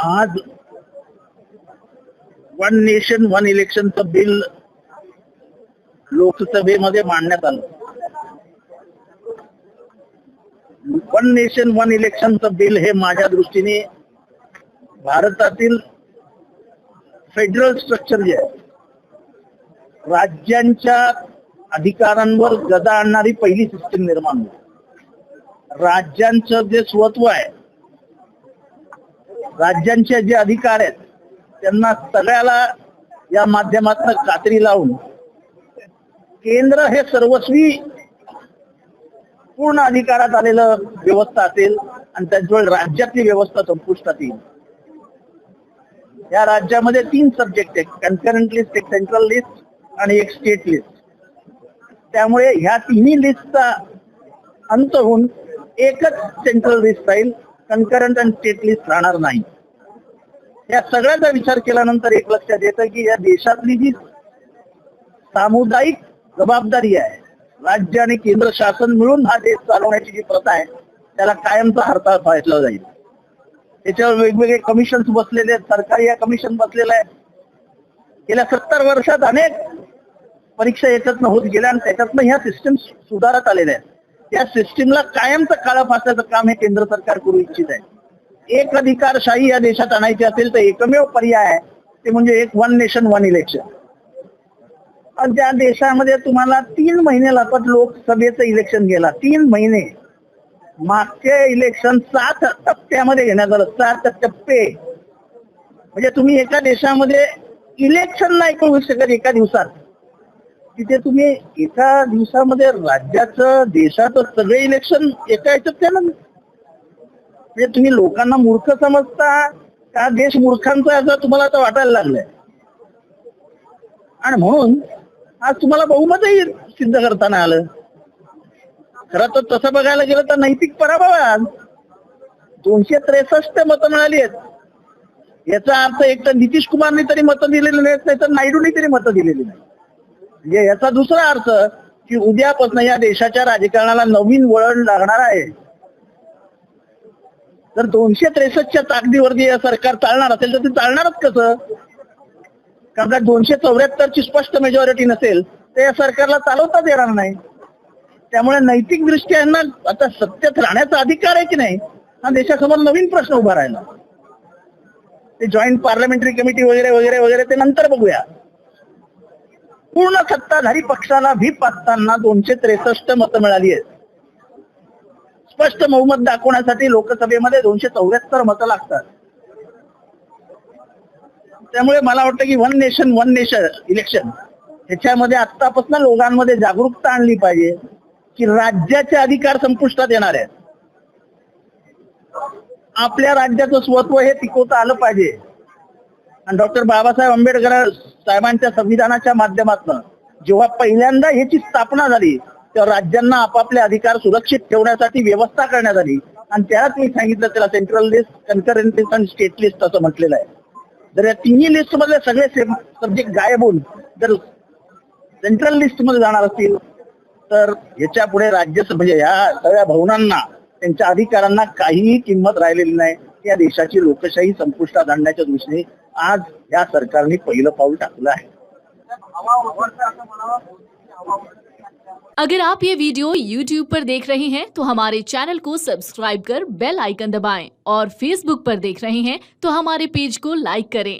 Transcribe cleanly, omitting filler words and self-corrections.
आज one nation one इलेक्शनचं bill लोकसभेमध्ये मांडण्यात आलं. वन नेशन वन इलेक्शनचं बिल हे माझ्या दृष्टीने भारतातील फेडरल स्ट्रक्चर जे आहे, राज्यांच्या अधिकारांवर गदा आणणारी पहिली सिस्टीम निर्माण होईल. राज्यांचं जे स्वत्व आहे, राज्यांचे जे अधिकार आहेत, त्यांना सगळ्याला या माध्यमातून कात्री लावून केंद्र हे सर्वस्वी पूर्ण अधिकारात आलेलं व्यवस्था असेल आणि त्याच्यावर राज्यातली व्यवस्था संपुष्टात येईल. या राज्यामध्ये 3 सब्जेक्ट आहेत, कन्करंट लिस्ट, एक सेंट्रल लिस्ट आणि एक स्टेट लिस्ट. त्यामुळे ह्या तिन्ही लिस्टचा अंत होऊन एकच सेंट्रल लिस्ट राहील, कन्करंट आणि स्टेट लिस्ट राहणार नाही. या सगळ्याचा विचार केल्यानंतर एक लक्षात येतं की या देशातली जी सामुदायिक जबाबदारी आहे, राज्य आणि केंद्र शासन मिळून हा देश चालवण्याची जी प्रथा आहे, त्याला कायमचा हरताळ पाळला जाईल. त्याच्यावर वेगवेगळे कमिशन्स बसलेले आहेत, सरकारी या कमिशन बसलेलं आहे. गेल्या 70 वर्षात अनेक परीक्षा याच्यातनं होत गेल्या आणि त्याच्यातनं ह्या सिस्टीम सुधारत आलेल्या आहेत. या सिस्टीमला कायमचं काळं फासण्याचं काम हे केंद्र सरकार करू इच्छित आहे. एक अधिकारशाही या देशात आणायची असेल तर एकमेव पर्याय आहे ते म्हणजे एक वन नेशन वन इलेक्शन. ज्या देशामध्ये तुम्हाला 3 महिने लागतात लोकसभेचं इलेक्शन गेला, 3 महिने. मागचे इलेक्शन 7 टप्प्यामध्ये घेण्यात आलं, 7 टप्पे. म्हणजे तुम्ही एका देशामध्ये इलेक्शन नाही करू शकत एका दिवसात. तिथे तुम्ही एका दिवसामध्ये राज्याचं देशाचं सगळे इलेक्शन एका ह्याच्यात केलं. म्हणजे तुम्ही लोकांना मूर्ख समजता का देश मूर्खांचा असं तुम्हाला आता वाटायला लागलंय. आणि म्हणून आज तुम्हाला बहुमतही सिद्ध करताना आलं. खरं तर तसं बघायला गेलं तर नैतिक पराभव आज 263 मतं मिळाली आहेत. याचा अर्थ एक तर नितीश कुमारने तरी मतं दिलेली नाहीत, नाही तर नायडूने तरी मतं दिलेली नाही. म्हणजे याचा दुसरा अर्थ की उद्यापासून या देशाच्या राजकारणाला नवीन वळण लागणार आहे. जर 263च्या ताकदीवरती या सरकार चालणार असेल तर ते चालणारच कसं? कारण का 274ची स्पष्ट मेजॉरिटी नसेल तर या सरकारला चालवताच येणार नाही. त्यामुळे नैतिक दृष्ट्या यांना आता सत्तेत राहण्याचा अधिकार आहे की नाही हा देशासमोर नवीन प्रश्न उभा राहिला. ते जॉईंट पार्लमेंटरी कमिटी वगैरे वगैरे वगैरे ते नंतर बघूया. पूर्ण सत्ताधारी पक्षाला व्हीप असताना 263 मतं मिळाली आहेत. स्पष्ट बहुमत दाखवण्यासाठी लोकसभेमध्ये 274 मतं लागतात. त्यामुळे मला वाटतं की वन नेशन इलेक्शन ह्याच्यामध्ये आतापासून लोकांमध्ये जागरूकता आणली पाहिजे की राज्याचे अधिकार संपुष्टात येणार आहेत. आपल्या राज्याचं स्वत्व हे टिकवता आलं पाहिजे. आणि डॉक्टर बाबासाहेब आंबेडकर साहेबांच्या संविधानाच्या माध्यमातून जेव्हा पहिल्यांदा ह्याची स्थापना झाली तेव्हा राज्यांना आपापले अधिकार सुरक्षित ठेवण्यासाठी व्यवस्था करण्यात आली. आणि त्यात मी सांगितलं त्याला सेंट्रल लिस्ट, कन्करंट लिस्ट आणि स्टेट लिस्ट असं म्हटलेलं आहे. जर या तिन्ही लिस्ट मधले सगळे सब्जेक्ट गायब होऊन जर सेंट्रल लिस्ट मध्ये जाणार असतील तर याच्या पुढे राज्य म्हणजे या सगळ्या भवनांना त्यांच्या अधिकारांना काहीही किंमत राहिलेली नाही. या देशाची लोकशाही संपुष्टात आणण्याच्या दृष्टीने आज या सरकारने पहिलं पाऊल टाकलं आहे. अगर आप ये वीडियो YouTube पर देख रहे हैं तो हमारे चैनल को सब्सक्राइब कर बेल आइकन दबाएं और Facebook पर देख रहे हैं तो हमारे पेज को लाइक करें